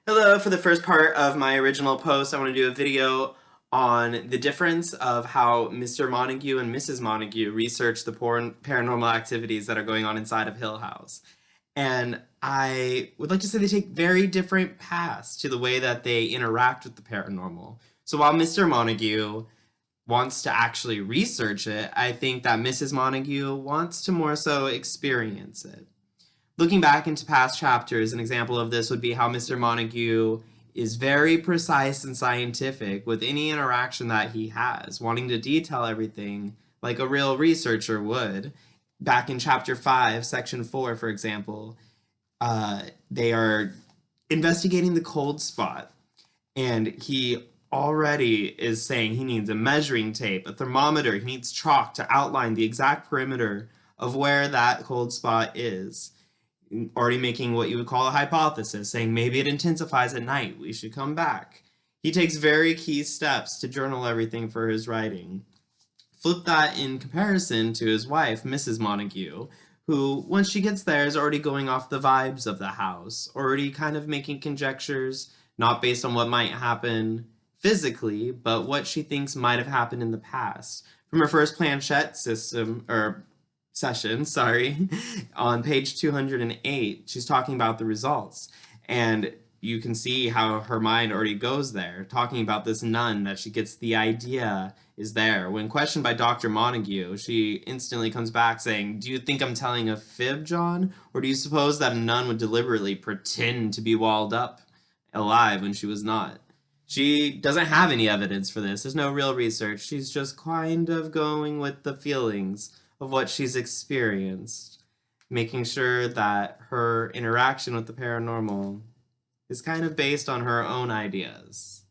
Hello, for the first part of my original post, I want to do a video on the difference of how Mr. Montague and Mrs. Montague research the paranormal activities that are going on inside of Hill House. And I would like to say they take very different paths to the way that they interact with the paranormal. So while Mr. Montague wants to actually research it, I think that Mrs. Montague wants to more so experience it. Looking back into past chapters, an example of this would be how Mr. Montague is very precise and scientific with any interaction that he has, wanting to detail everything like a real researcher would. Back in chapter 5, section 4, for example, they are investigating the cold spot, and he already is saying he needs a measuring tape, a thermometer, he needs chalk to outline the exact perimeter of where that cold spot is, already making what you would call a hypothesis, saying maybe it intensifies at night, we should come back. He takes very key steps to journal everything for his writing. Flip that in comparison to his wife, Mrs. Montague, who, once she gets there, is already going off the vibes of the house, already kind of making conjectures, not based on what might happen physically, but what she thinks might have happened in the past. From her first planchette system, or session, sorry, on page 208, she's talking about the results. And you can see how her mind already goes there, talking about this nun that she gets the idea is there. When questioned by Dr. Montague, she instantly comes back saying, "Do you think I'm telling a fib, John? Or do you suppose that a nun would deliberately pretend to be walled up alive when she was not?" She doesn't have any evidence for this. There's no real research. She's just kind of going with the feelings of what she's experienced, making sure that her interaction with the paranormal is kind of based on her own ideas.